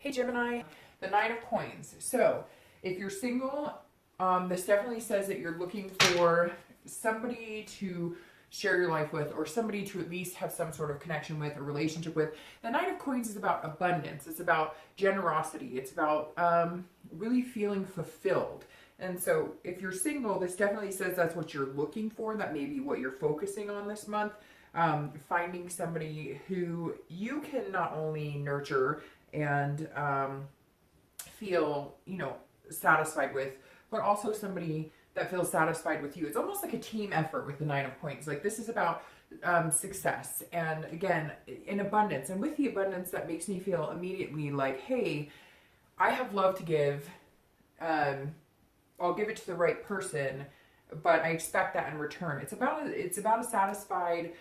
Hey Gemini, the Nine of Coins. So if you're single, this definitely says that you're looking for somebody to share your life with, or somebody to at least have some sort of connection with or relationship with. The Nine of Coins is about abundance. It's about generosity. It's about really feeling fulfilled. And so if you're single, this definitely says that's what you're looking for. That may be what you're focusing on this month. Finding somebody who you can not only nurture and feel, satisfied with, but also somebody that feels satisfied with you. It's almost like a team effort with the Nine of Coins. Like, this is about success, and again, in abundance. And with the abundance, that makes me feel immediately like, hey, I have love to give. I'll give it to the right person, but I expect that in return. It's about a satisfying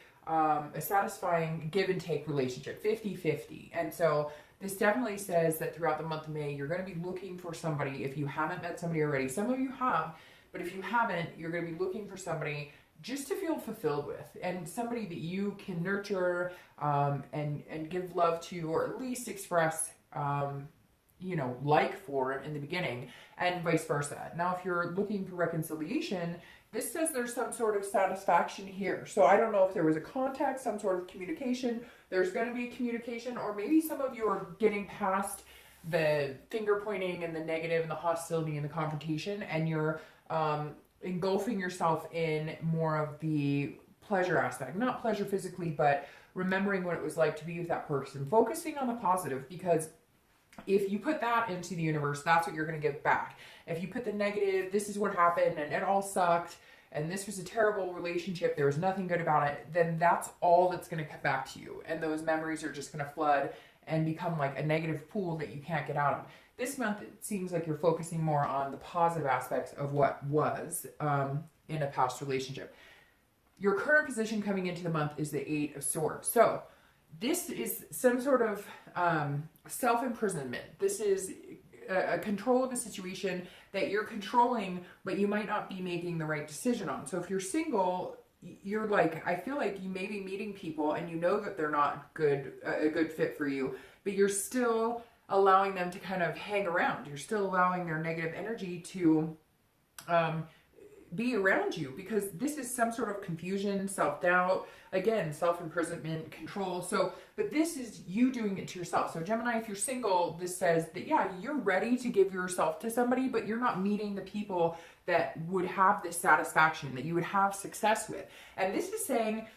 give and take relationship, 50-50. And so this definitely says that throughout the month of May, you're going to be looking for somebody. If you haven't met somebody already, some of you have, but if you haven't, you're going to be looking for somebody just to feel fulfilled with, and somebody that you can nurture and give love to, or at least express like for in the beginning, and vice versa. Now, if you're looking for reconciliation, this says there's some sort of satisfaction here. So I don't know if there was a contact, some sort of communication. There's going to be communication, or maybe some of you are getting past the finger pointing and the negative and the hostility and the confrontation, and you're engulfing yourself in more of the pleasure aspect. Not pleasure physically, but remembering what it was like to be with that person. Focusing on the positive, because if you put that into the universe, that's what you're going to give back. If you put the negative, this is what happened and it all sucked and this was a terrible relationship, there was nothing good about it, then that's all that's going to come back to you. And those memories are just going to flood and become like a negative pool that you can't get out of. This month, it seems like you're focusing more on the positive aspects of what was in a past relationship. Your current position coming into the month is the Eight of Swords. So this is some sort of self-imprisonment. This is a control of a situation that you're controlling, but you might not be making the right decision on. So if you're single, you're like, I feel like you may be meeting people and you know that they're not a good fit for you, but you're still allowing them to kind of hang around. You're still allowing their negative energy to be around you, because this is some sort of confusion, self-doubt, again, self-imprisonment, control. So, but this is you doing it to yourself. So Gemini, if you're single, this says that, yeah, you're ready to give yourself to somebody, but you're not meeting the people that would have this satisfaction, that you would have success with. And this is saying,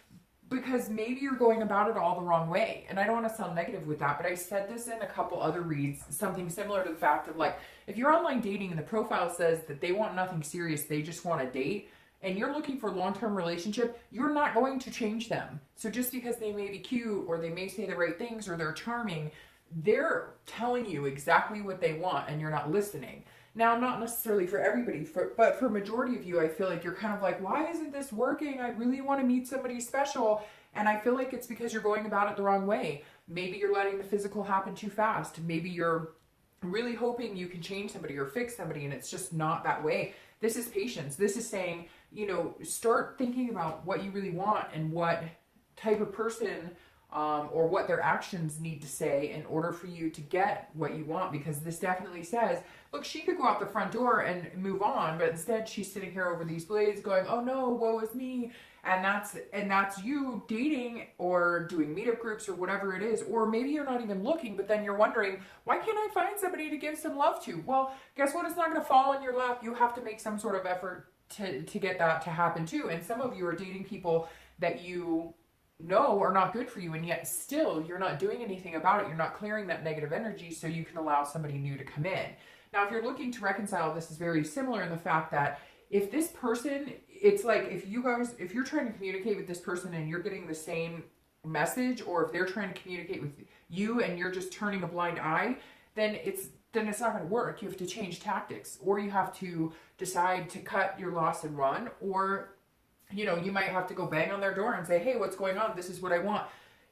because maybe you're going about it all the wrong way. And I don't want to sound negative with that, but I said this in a couple other reads, something similar to the fact of, like, if you're online dating and the profile says that they want nothing serious, they just want to date, and you're looking for a long-term relationship, you're not going to change them. So just because they may be cute, or they may say the right things, or they're charming, they're telling you exactly what they want and you're not listening. Now, not necessarily for everybody, but for majority of you, I feel like you're kind of like, why isn't this working? I really want to meet somebody special. And I feel like it's because you're going about it the wrong way. Maybe you're letting the physical happen too fast. Maybe you're really hoping you can change somebody or fix somebody, and it's just not that way. This is patience. This is saying, start thinking about what you really want and what type of person or what their actions need to say in order for you to get what you want. Because this definitely says, look, she could go out the front door and move on, but instead she's sitting here over these blades going, oh no, woe is me. And that's you dating or doing meetup groups or whatever it is. Or maybe you're not even looking, but then you're wondering, why can't I find somebody to give some love to? Well, guess what? It's not going to fall in your lap. You have to make some sort of effort to get that to happen too. And some of you are dating people that you know are not good for you, and yet still you're not doing anything about it. You're not clearing that negative energy so you can allow somebody new to come in. Now, if you're looking to reconcile, this is very similar in the fact that if this person, it's like if you're trying to communicate with this person and you're getting the same message, or if they're trying to communicate with you and you're just turning a blind eye, then it's not going to work. You have to change tactics, or you have to decide to cut your loss and run, or you might have to go bang on their door and say, hey, what's going on? This is what I want.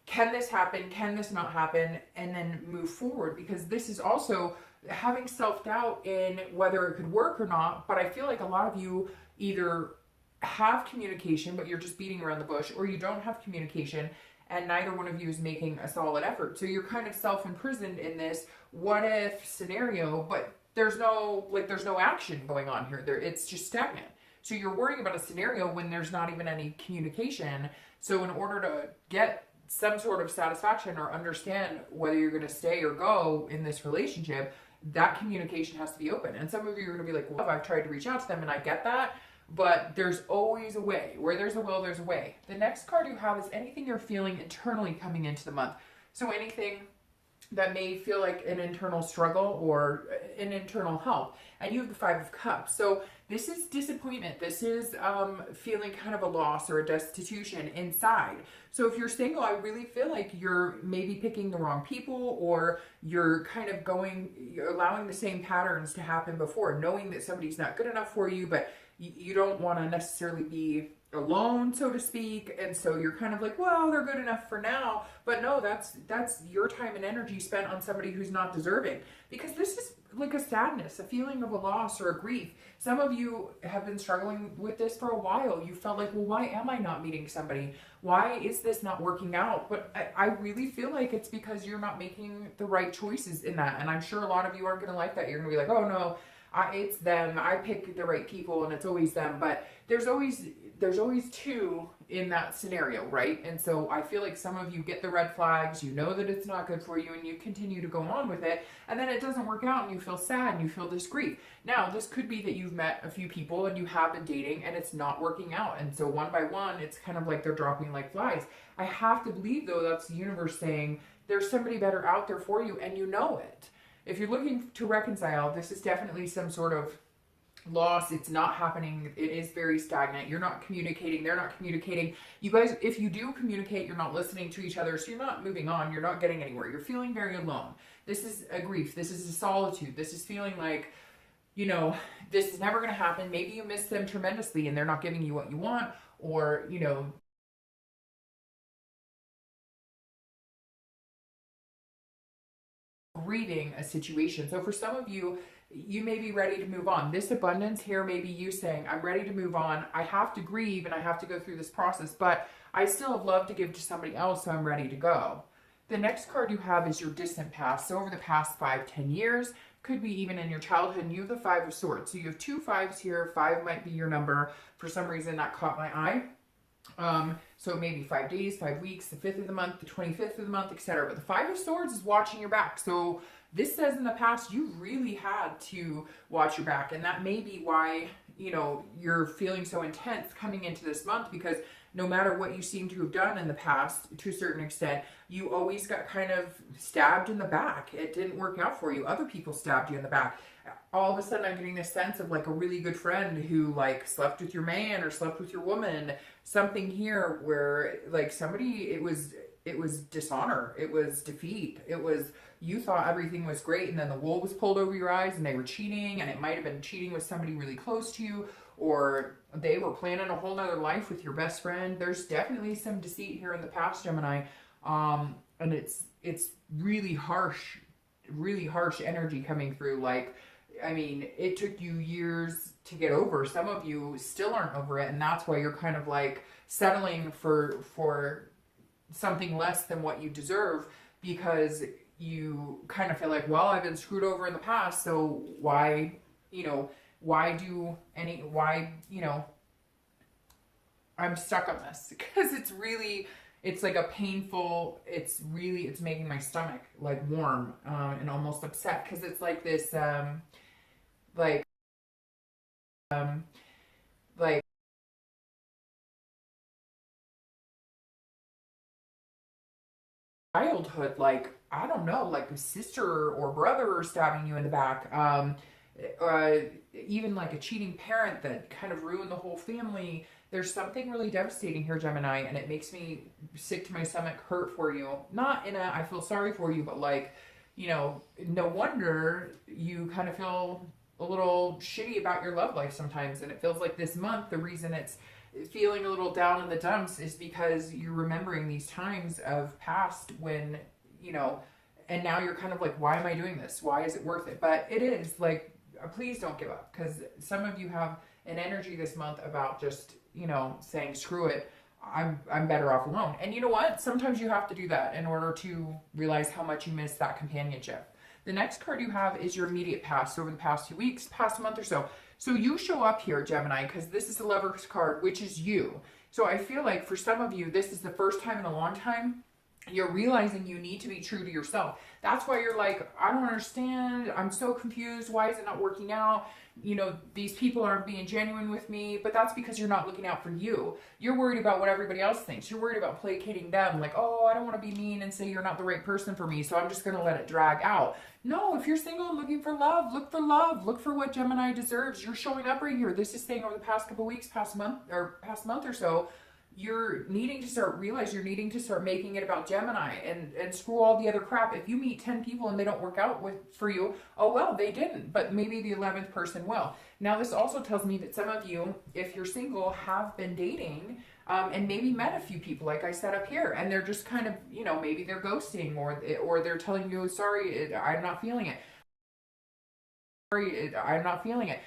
Can this happen? Can this not happen? And then move forward, because this is also having self-doubt in whether it could work or not. But I feel like a lot of you either have communication, but you're just beating around the bush, or you don't have communication and neither one of you is making a solid effort. So you're kind of self-imprisoned in this what if scenario, but there's no action going on here. It's just stagnant. So you're worrying about a scenario when there's not even any communication. So in order to get some sort of satisfaction or understand whether you're going to stay or go in this relationship, that communication has to be open. And some of you are going to be like, well, I've tried to reach out to them and I get that, but there's always a way. Where there's a will, there's a way. The next card you have is anything you're feeling internally coming into the month. So anything that may feel like an internal struggle or an internal help. And you have the Five of Cups. So this is disappointment. This is feeling kind of a loss or a destitution inside. So if you're single, I really feel like you're maybe picking the wrong people, or you're kind of you're allowing the same patterns to happen before, knowing that somebody's not good enough for you, but you don't want to necessarily be alone, so to speak, and so you're kind of like, well, they're good enough for now. But no, that's your time and energy spent on somebody who's not deserving, because this is like a sadness, a feeling of a loss or a grief. Some of you have been struggling with this for a while. You felt like, well, why am I not meeting somebody? Why is this not working out? But I really feel like it's because you're not making the right choices in that. And I'm sure a lot of you aren't going to like that. You're going to be like, oh no, it's them. I pick the right people and it's always them. But there's always two in that scenario, right? And so I feel like some of you get the red flags, you know that it's not good for you, and you continue to go on with it, and then it doesn't work out and you feel sad and you feel this grief. Now, this could be that you've met a few people and you have been dating and it's not working out, and so one by one, it's kind of like they're dropping like flies. I have to believe, though, that's the universe saying there's somebody better out there for you, and you know it. If you're looking to reconcile, this is definitely some sort of loss. It's not happening. It is very stagnant. You're not communicating. They're not communicating. You guys, if you do communicate, you're not listening to each other. So you're not moving on. You're not getting anywhere. You're feeling very alone. This is a grief. This is a solitude. This is feeling like, you know, this is never going to happen. Maybe you miss them tremendously and they're not giving you what you want, or, you know, grieving a situation. So for some of you, you may be ready to move on. This abundance here may be you saying, I'm ready to move on. I have to grieve and I have to go through this process, but I still have love to give to somebody else, so I'm ready to go. The next card you have is your distant past. So over the past 5-10 years, could be even in your childhood, and you have the Five of Swords. So you have two fives here. 5 might be your number. For some reason, that caught my eye. So maybe 5 days, 5 weeks, the 5th of the month, the 25th of the month, etc. But the Five of Swords is watching your back. So this says in the past, you really had to watch your back. And that may be why, you know, you're feeling so intense coming into this month, because no matter what you seem to have done in the past, to a certain extent, you always got kind of stabbed in the back. It didn't work out for you. Other people stabbed you in the back. All of a sudden, I'm getting this sense of like a really good friend who like slept with your man or slept with your woman. Something here where like somebody, it was dishonor. It was defeat. It was, you thought everything was great, and then the wool was pulled over your eyes and they were cheating, and it might have been cheating with somebody really close to you, or they were planning a whole nother life with your best friend. There's definitely some deceit here in the past, Gemini. And it's really harsh energy coming through. Like, I mean, it took you years to get over. Some of you still aren't over it, and that's why you're kind of like settling for something less than what you deserve, because you kind of feel like, well, I've been screwed over in the past, so why, you know, I'm stuck on this, because it's like a painful, it's making my stomach like warm and almost upset, because it's like this like childhood, like, I don't know, like a sister or brother stabbing you in the back, even like a cheating parent that kind of ruined the whole family. There's something really devastating here, Gemini, and it makes me sick to my stomach, hurt for you. Not in a, I feel sorry for you, but like, you know, no wonder you kind of feel a little shitty about your love life sometimes. And it feels like this month, the reason it's feeling a little down in the dumps is because you're remembering these times of past when, you know, and now you're kind of like, why am I doing this? Why is it worth it? But it is like, please don't give up, because some of you have an energy this month about just, you know, saying screw it. I'm better off alone. And you know what? Sometimes you have to do that in order to realize how much you miss that companionship. The next card you have is your immediate past, over the past 2 weeks, past month or so. So you show up here, Gemini, because this is the Lover's card, which is you. So I feel like for some of you, this is the first time in a long time you're realizing you need to be true to yourself. That's why you're like, I don't understand. I'm so confused. Why is it not working out? You know, these people aren't being genuine with me, but that's because you're not looking out for you. You're worried about what everybody else thinks. You're worried about placating them. Like, oh, I don't want to be mean and say you're not the right person for me, so I'm just going to let it drag out. No, if you're single and looking for love, look for love. Look for what Gemini deserves. You're showing up right here. This is saying over the past couple weeks, past month or so, you're needing to start making it about Gemini and screw all the other crap. If you meet 10 people and they don't work out for you, oh well, they didn't, but maybe the 11th person will. Now this also tells me that some of you, if you're single, have been dating and maybe met a few people like I said up here, and they're just kind of, you know, maybe they're ghosting or they're telling you, sorry, I'm not feeling it. Sorry, I'm not feeling it.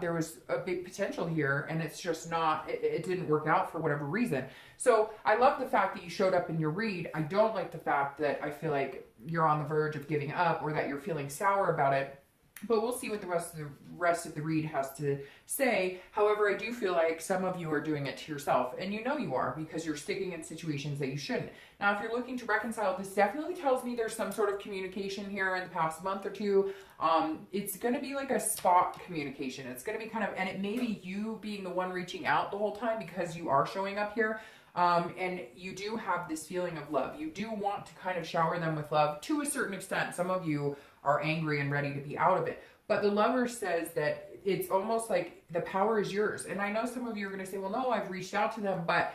There was a big potential here and it's just not, it didn't work out for whatever reason. So I love the fact that you showed up in your read. I don't like the fact that I feel like you're on the verge of giving up or that you're feeling sour about it. But we'll see what the rest of the read has to say. However, I do feel like some of you are doing it to yourself, and you know you are because you're sticking in situations that you shouldn't. Now, if you're looking to reconcile, this definitely tells me there's some sort of communication here in the past month or two. It's going to be like a spot communication. It's going to be kind of, and it may be you being the one reaching out the whole time because you are showing up here. And you do have this feeling of love. You do want to kind of shower them with love to a certain extent. Some of you are angry and ready to be out of it. But the Lover says that it's almost like the power is yours. And I know some of you are going to say, well, no, I've reached out to them, but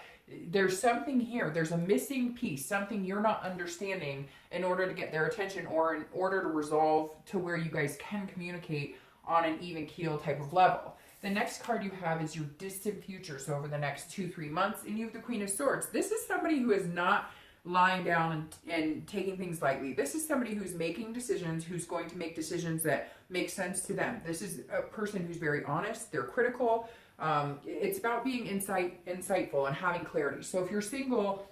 there's something here. There's a missing piece, something you're not understanding in order to get their attention or in order to resolve to where you guys can communicate on an even keel type of level. The next card you have is your distant future. So over the next 2-3 months, and you have the Queen of Swords. This is somebody who is not lying down and taking things lightly. This is somebody who's making decisions, who's going to make decisions that make sense to them. This is a person who's very honest. They're critical. It's about being insightful and having clarity. So if you're single,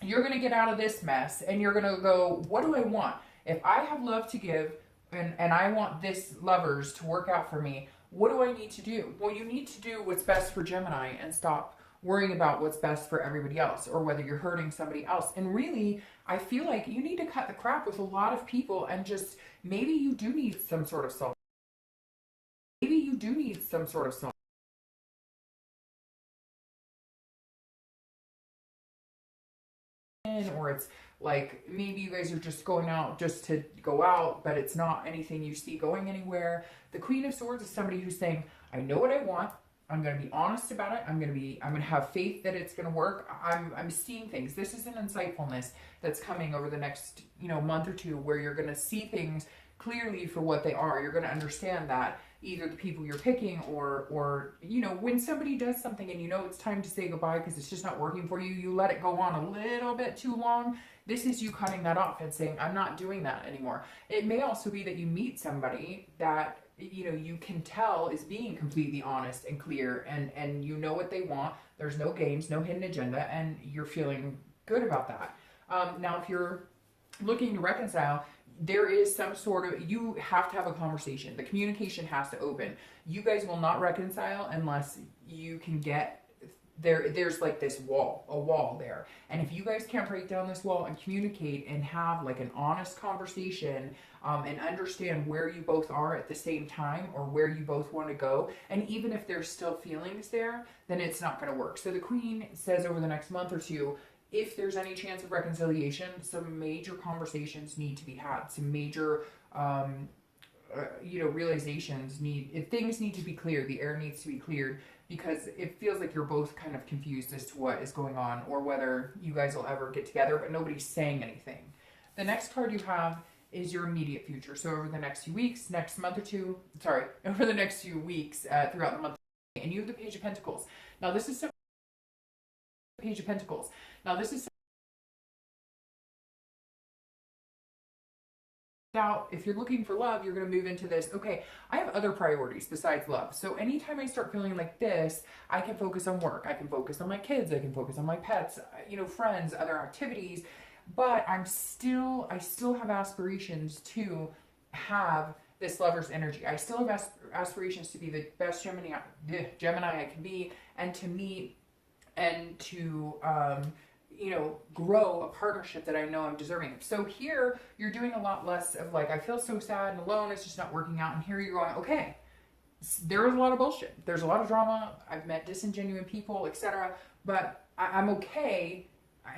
you're going to get out of this mess and you're going to go, what do I want? If I have love to give and I want this Lovers to work out for me, what do I need to do? Well, you need to do what's best for Gemini and stop worrying about what's best for everybody else or whether you're hurting somebody else. And really, I feel like you need to cut the crap with a lot of people and just, maybe you do need some sort of self. Maybe you do need some sort of self. Or it's like maybe you guys are just going out just to go out, but it's not anything you see going anywhere. The Queen of Swords is somebody who's saying, I know what I want. I'm going to be honest about it. I'm going to have faith that it's going to work. I'm seeing things. This is an insightfulness that's coming over the next, month or two, where you're going to see things clearly for what they are. You're going to understand that either the people you're picking or when somebody does something and it's time to say goodbye because it's just not working for you, you let it go on a little bit too long. This is you cutting that off and saying, I'm not doing that anymore. It may also be that you meet somebody that you can tell is being completely honest and clear and you know what they want. There's no games, no hidden agenda, and you're feeling good about that. Now, if you're looking to reconcile, there is some sort of, you have to have a conversation. The communication has to open. You guys will not reconcile unless you can get there's like this wall, a wall there. And if you guys can't break down this wall and communicate and have like an honest conversation and understand where you both are at the same time or where you both want to go, and even if there's still feelings there, then it's not going to work. So the Queen says over the next month or two, if there's any chance of reconciliation, some major conversations need to be had. Some major, realizations things need to be cleared. The air needs to be cleared because it feels like you're both kind of confused as to what is going on or whether you guys will ever get together, but nobody's saying anything. The next card you have is your immediate future. So over the next few weeks, over the next few weeks throughout the month, and you have the Page of Pentacles. Now this is Page of Pentacles. Now this is out, if you're looking for love, you're going to move into this, okay, I have other priorities besides love. So anytime I start feeling like this, I can focus on work, I can focus on my kids, I can focus on my pets, you know, friends, other activities, but I still have aspirations to have this lover's energy. I still have aspirations to be the best Gemini I can be, and to meet and to you know, grow a partnership that I know I'm deserving of. So here you're doing a lot less of like, I feel so sad and alone, it's just not working out. And here you're going, okay, there is a lot of bullshit. There's a lot of drama. I've met disingenuous people, etc. But I'm okay.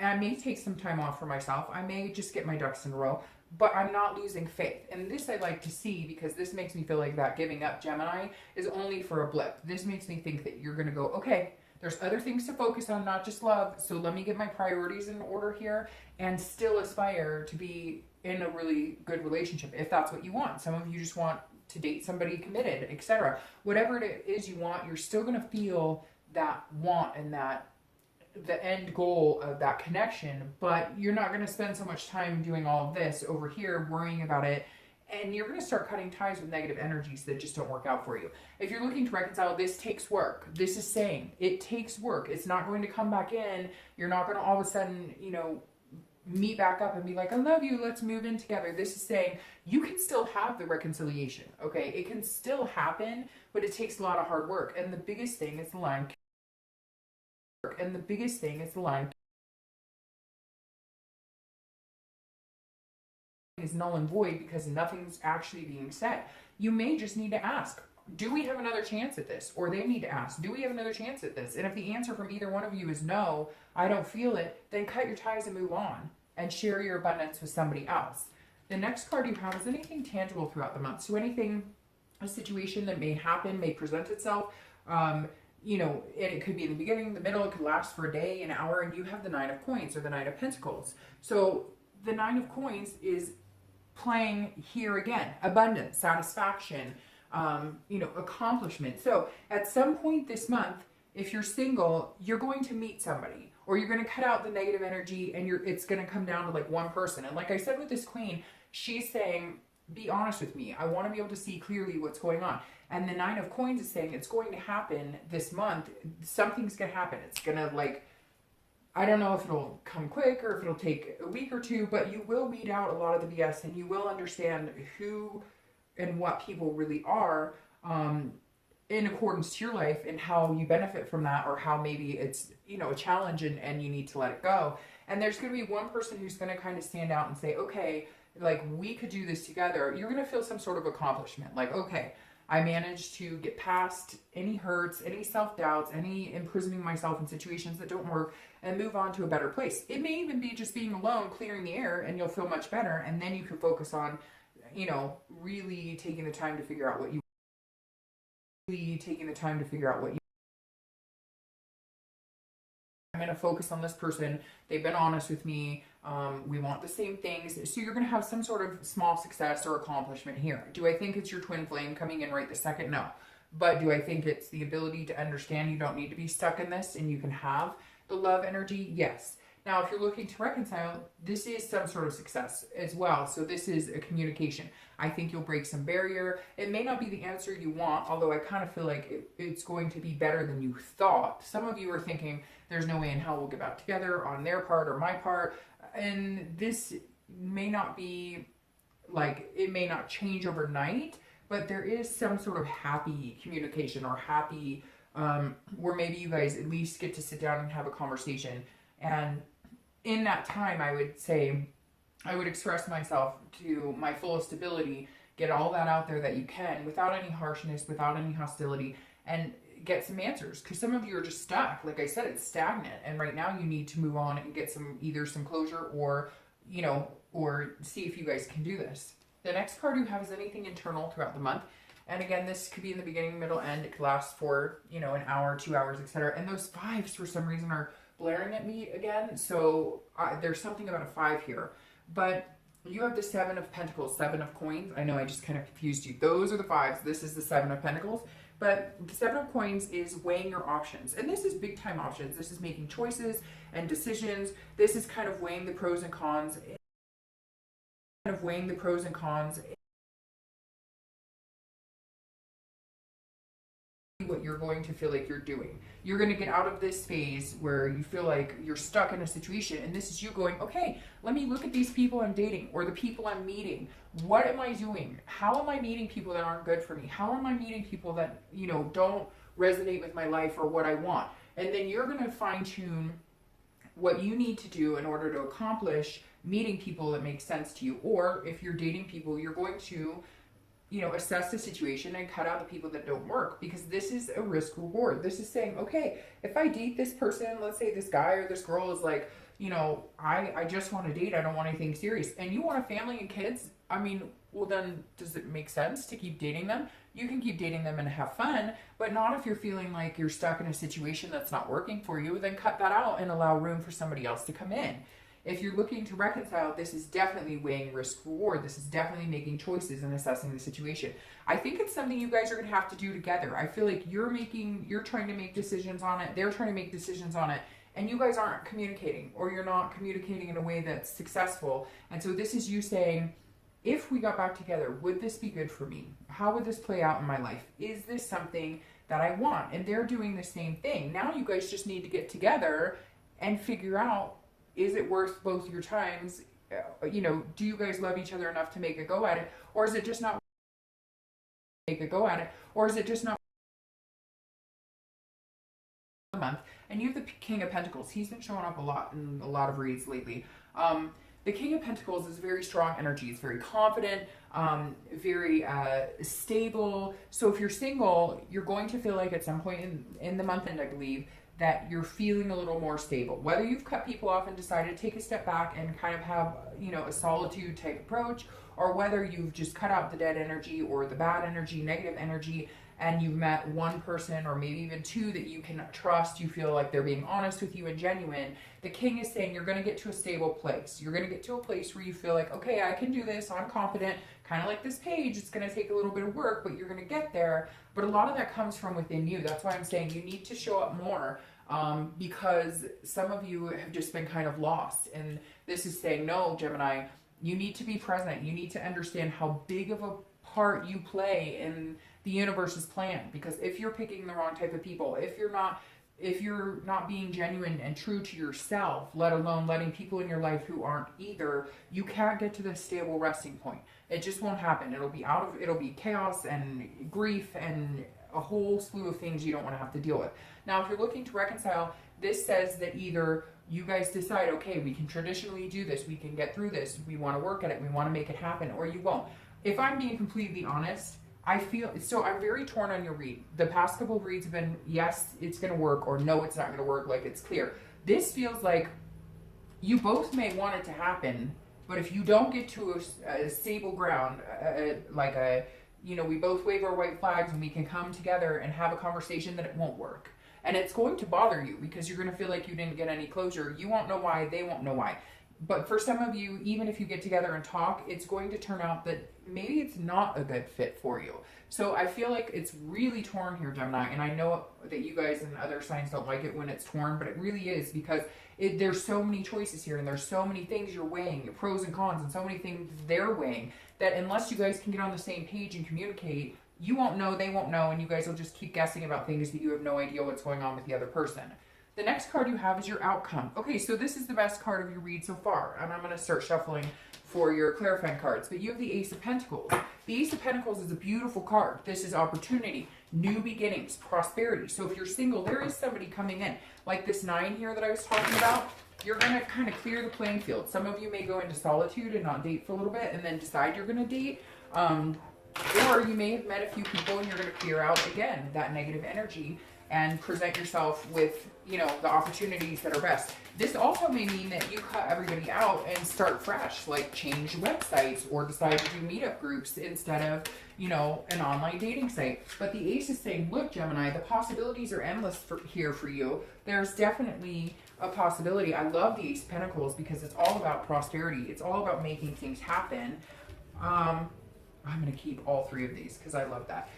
I may take some time off for myself. I may just get my ducks in a row, but I'm not losing faith. And this I like to see, because this makes me feel like that giving up Gemini is only for a blip. This makes me think that you're going to go, okay, there's other things to focus on, not just love. So let me get my priorities in order here and still aspire to be in a really good relationship, if that's what you want. Some of you just want to date somebody committed, etc. Whatever it is you want, you're still going to feel that want and that the end goal of that connection, but you're not going to spend so much time doing all of this over here, worrying about it. And you're going to start cutting ties with negative energies that just don't work out for you. If you're looking to reconcile, this takes work. This is saying it takes work. It's not going to come back in. You're not going to all of a sudden, you know, meet back up and be like, I love you, let's move in together. This is saying you can still have the reconciliation, okay? It can still happen, but it takes a lot of hard work. And the biggest thing is the line. And the biggest thing is the line. Is null and void because nothing's actually being said. You may just need to ask, do we have another chance at this? Or they need to ask, do we have another chance at this? And if the answer from either one of you is no, I don't feel it, then cut your ties and move on and share your abundance with somebody else. The next card you have is anything tangible throughout the month. So anything, a situation that may happen, may present itself, you know, and it could be in the beginning, the middle, it could last for a day, an hour, and you have the Nine of Coins or the Knight of Pentacles. So the Nine of Coins is playing here again, abundance, satisfaction, you know, accomplishment. So at some point this month, if you're single, you're going to meet somebody, or you're going to cut out the negative energy, and it's going to come down to like one person. And like I said with this queen, she's saying, be honest with me. I want to be able to see clearly what's going on. And the Nine of Coins is saying it's going to happen this month. Something's going to happen. It's going to, like, I don't know if it'll come quick or if it'll take a week or two, but you will weed out a lot of the BS, and you will understand who and what people really are in accordance to your life, and how you benefit from that, or how maybe it's, you know, a challenge and you need to let it go. And there's going to be one person who's going to kind of stand out and say, okay, like, we could do this together. You're going to feel some sort of accomplishment. Like, okay, I managed to get past any hurts, any self-doubts, any imprisoning myself in situations that don't work, and move on to a better place. It may even be just being alone, clearing the air, and you'll feel much better. And then you can focus on, you know, really taking the time to figure out what you I'm going to focus on this person. They've been honest with me. We want the same things. So you're going to have some sort of small success or accomplishment here. Do I think it's your twin flame coming in right this second? No. But do I think it's the ability to understand you don't need to be stuck in this and you can have the love energy? Yes. Now, if you're looking to reconcile, this is some sort of success as well. So this is a communication. I think you'll break some barrier. It may not be the answer you want, although I kind of feel like it's going to be better than you thought. Some of you are thinking, there's no way in hell we'll get back together on their part or my part. And this may not be, like, it may not change overnight, but there is some sort of happy communication, or happy, where maybe you guys at least get to sit down and have a conversation. And in that time, I would say, I would express myself to my fullest ability, get all that out there that you can, without any harshness, without any hostility, and get some answers. Because some of you are just stuck. Like I said, it's stagnant. And right now you need to move on and get either some closure, or, you know, or see if you guys can do this. The next card you have is anything internal throughout the month. And again, this could be in the beginning, middle, end. It could last for, you know, an hour, 2 hours, etc. And those fives, for some reason, are blaring at me again. So there's something about a 5 here. But you have the 7 of Pentacles, 7 of Coins. I know I just kind of confused you. Those are the 5s. This is the 7 of Pentacles. But the 7 of Coins is weighing your options. And this is big time options. This is making choices and decisions. This is kind of weighing the pros and cons. of weighing the pros and cons, what you're going to feel like you're doing. You're going to get out of this phase where you feel like you're stuck in a situation, and this is you going, okay, let me look at these people I'm dating or the people I'm meeting. What am I doing? How am I meeting people that aren't good for me? How am I meeting people that, you know, don't resonate with my life or what I want? And then you're going to fine tune what you need to do in order to accomplish meeting people that make sense to you. Or if you're dating people, you're going to, you know, assess the situation and cut out the people that don't work, because this is a risk reward. This is saying, okay, if I date this person, let's say this guy or this girl is like, you know, I just want to date, I don't want anything serious, and you want a family and kids, I mean, well then, does it make sense to keep dating them? You can keep dating them and have fun, but not if you're feeling like you're stuck in a situation that's not working for you. Then cut that out and allow room for somebody else to come in. If you're looking to reconcile, this is definitely weighing risk reward. This is definitely making choices and assessing the situation. I think it's something you guys are going to have to do together. I feel like you're trying to make decisions on it, they're trying to make decisions on it, and you guys aren't communicating, or you're not communicating in a way that's successful. And so this is you saying, if we got back together, would this be good for me? How would this play out in my life? Is this something that I want? And they're doing the same thing. Now you guys just need to get together and figure out, is it worth both your times? You know, do you guys love each other enough to make a go at it? Or is it just not make a go at it? Or is it just not a month? And you have the King of Pentacles. He's been showing up a lot in a lot of reads lately. The King of Pentacles is very strong energy. It's very confident, very stable. So if you're single, you're going to feel like at some point in the month end, I believe, that you're feeling a little more stable. Whether you've cut people off and decided to take a step back and kind of have, you know, a solitude type approach, or whether you've just cut out the dead energy or the bad energy, negative energy, and you've met one person or maybe even two that you can trust, you feel like they're being honest with you and genuine, the King is saying you're going to get to a stable place. You're going to get to a place where you feel like, okay, I can do this, I'm confident, kind of like this page, it's going to take a little bit of work, but you're going to get there. But a lot of that comes from within you. That's why I'm saying you need to show up more, because some of you have just been kind of lost. And this is saying, no, Gemini, you need to be present. You need to understand how big of a part you play in the universe's plan. Because if you're picking the wrong type of people, if you're not being genuine and true to yourself, let alone letting people in your life who aren't either, you can't get to this stable resting point. It just won't happen. It'll be chaos and grief and a whole slew of things you don't want to have to deal with. Now, if you're looking to reconcile, this says that either you guys decide, okay, we can traditionally do this, we can get through this, we want to work at it, we want to make it happen, or you won't. If I'm being completely honest, I'm very torn on your read. The past couple of reads have been, yes, it's going to work, or no, it's not going to work, like it's clear. This feels like you both may want it to happen, but if you don't get to a stable ground, we both wave our white flags and we can come together and have a conversation, that it won't work. And it's going to bother you because you're going to feel like you didn't get any closure. You won't know why, they won't know why. But for some of you, even if you get together and talk, it's going to turn out that maybe it's not a good fit for you. So I feel like it's really torn here, Gemini. And I know that you guys and other signs don't like it when it's torn, but it really is, because there's so many choices here, and there's so many things you're weighing, your pros and cons, and so many things they're weighing, that unless you guys can get on the same page and communicate, you won't know, they won't know, and you guys will just keep guessing about things that you have no idea what's going on with the other person. The next card you have is your outcome. Okay, so this is the best card of your read so far, and I'm going to start shuffling for your clarifying cards. But you have the Ace of Pentacles. The Ace of Pentacles is a beautiful card. This is opportunity, new beginnings, prosperity. So if you're single, there is somebody coming in. Like this 9 here that I was talking about, you're going to kind of clear the playing field. Some of you may go into solitude and not date for a little bit and then decide you're going to date. Or you may have met a few people and you're going to clear out, again, that negative energy and present yourself with, you know, the opportunities that are best. This also may mean that you cut everybody out and start fresh, like change websites or decide to do meetup groups instead of, you know, an online dating site. But the Ace is saying, look, Gemini, the possibilities are endless here for you. There's definitely a possibility. I love the Ace of Pentacles because it's all about prosperity. It's all about making things happen. I'm going to keep all 3 of these because I love that.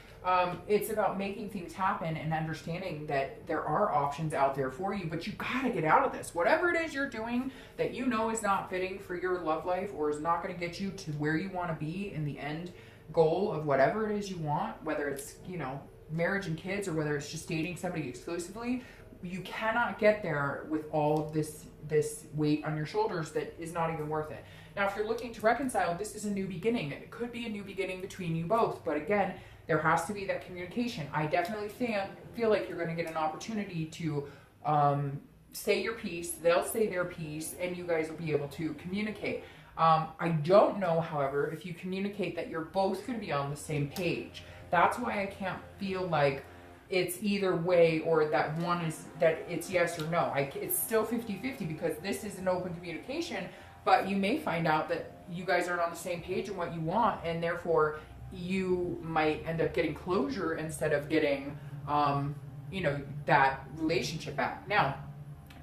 It's about making things happen and understanding that there are options out there for you, but you gotta get out of this. Whatever it is you're doing that you know is not fitting for your love life or is not gonna get you to where you wanna be in the end goal of whatever it is you want, whether it's, you know, marriage and kids or whether it's just dating somebody exclusively, you cannot get there with all of this weight on your shoulders that is not even worth it. Now, if you're looking to reconcile, this is a new beginning. It could be a new beginning between you both, but again, there has to be that communication. I definitely feel like you're going to get an opportunity to say your piece, they'll say their piece, and you guys will be able to communicate. I don't know, however, if you communicate that you're both going to be on the same page. That's why I can't feel like it's either way or that one is that it's yes or no. It's still 50-50 because this is an open communication, but you may find out that you guys aren't on the same page in what you want, and therefore you might end up getting closure instead of getting, you know, that relationship back. Now,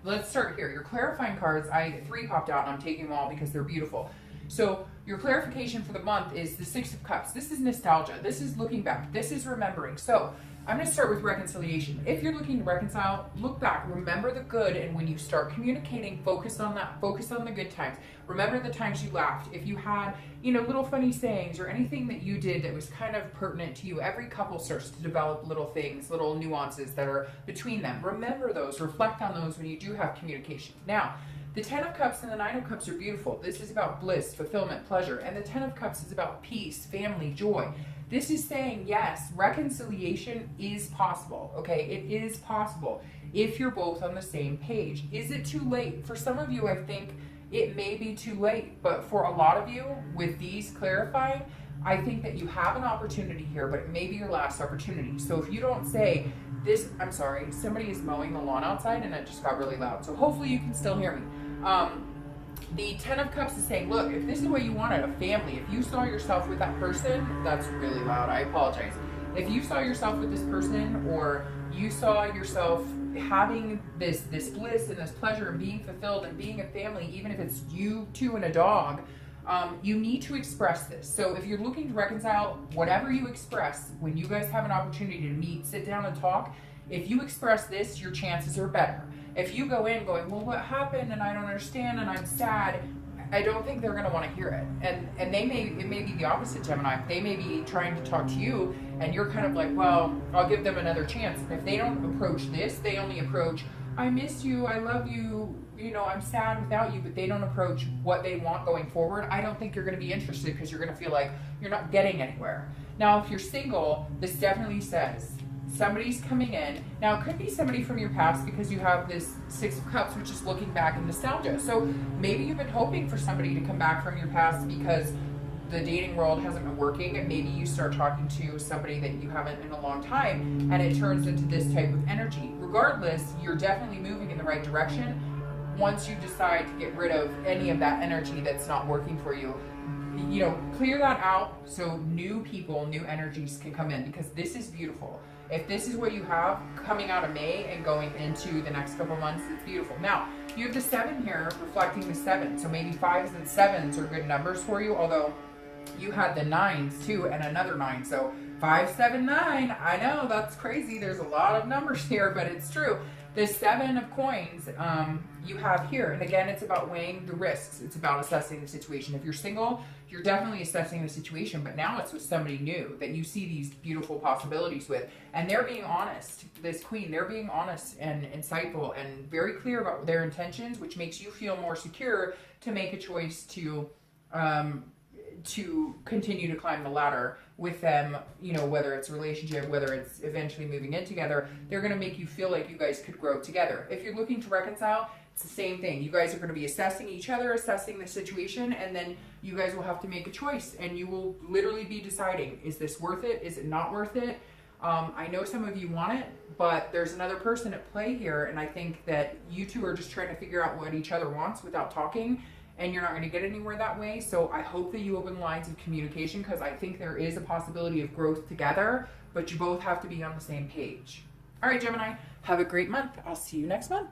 let's start here. Your clarifying cards, 3 popped out and I'm taking them all because they're beautiful. So your clarification for the month is the 6 of Cups. This is nostalgia. This is looking back. This is remembering. So I'm going to start with reconciliation. If you're looking to reconcile, look back, remember the good, and when you start communicating, focus on that, focus on the good times. Remember the times you laughed. If you had, you know, little funny sayings or anything that you did that was kind of pertinent to you, every couple starts to develop little things, little nuances that are between them. Remember those, reflect on those when you do have communication. Now, the 10 of Cups and the 9 of Cups are beautiful. This is about bliss, fulfillment, pleasure, and the 10 of Cups is about peace, family, joy. This is saying, yes, reconciliation is possible, okay? It is possible if you're both on the same page. Is it too late? For some of you, I think it may be too late, but for a lot of you, with these clarifying, I think that you have an opportunity here, but it may be your last opportunity. So if you don't say this, I'm sorry, somebody is mowing the lawn outside and it just got really loud. So hopefully you can still hear me. The 10 of Cups is saying, look, if this is the way you want it, a family, if you saw yourself with that person, that's really loud, I apologize. If you saw yourself with this person, or you saw yourself having this bliss and this pleasure and being fulfilled and being a family, even if it's you two and a dog, you need to express this. So if you're looking to reconcile, whatever you express, when you guys have an opportunity to meet, sit down and talk, if you express this, your chances are better. If you go in going, well, what happened and I don't understand and I'm sad, I don't think they're going to want to hear it. And it may be the opposite, Gemini. They may be trying to talk to you and you're kind of like, well, I'll give them another chance. And if they don't approach this, they only approach, I miss you, I love you, you know, I'm sad without you, but they don't approach what they want going forward. I don't think you're going to be interested because you're going to feel like you're not getting anywhere. Now, if you're single, this definitely says, somebody's coming in. Now, it could be somebody from your past because you have this 6 of Cups, which is looking back in nostalgia. So maybe you've been hoping for somebody to come back from your past because the dating world hasn't been working, and maybe you start talking to somebody that you haven't in a long time, and it turns into this type of energy. Regardless, you're definitely moving in the right direction once you decide to get rid of any of that energy that's not working for you. You know, clear that out so new people, new energies can come in, because this is beautiful. If this is what you have coming out of May and going into the next couple months, it's beautiful. Now, you have the 7 here reflecting the 7. So maybe 5s and 7s are good numbers for you, although you had the 9s too and another 9. So 5, 7, 9. I know that's crazy. There's a lot of numbers here, but it's true. The 7 of coins you have here. And again, it's about weighing the risks. It's about assessing the situation. If you're single, you're definitely assessing the situation, but now it's with somebody new that you see these beautiful possibilities with. And they're being honest. This queen, they're being honest and insightful and very clear about their intentions, which makes you feel more secure to make a choice to continue to climb the ladder with them, you know, whether it's a relationship, whether it's eventually moving in together. They're going to make you feel like you guys could grow together. If you're looking to reconcile, it's the same thing. You guys are going to be assessing each other, assessing the situation, and then you guys will have to make a choice, and you will literally be deciding, is this worth it? Is it not worth it? I know some of you want it, but there's another person at play here, and I think that you two are just trying to figure out what each other wants without talking, and you're not going to get anywhere that way. So I hope that you open lines of communication, because I think there is a possibility of growth together, but you both have to be on the same page. All right, Gemini, have a great month. I'll see you next month.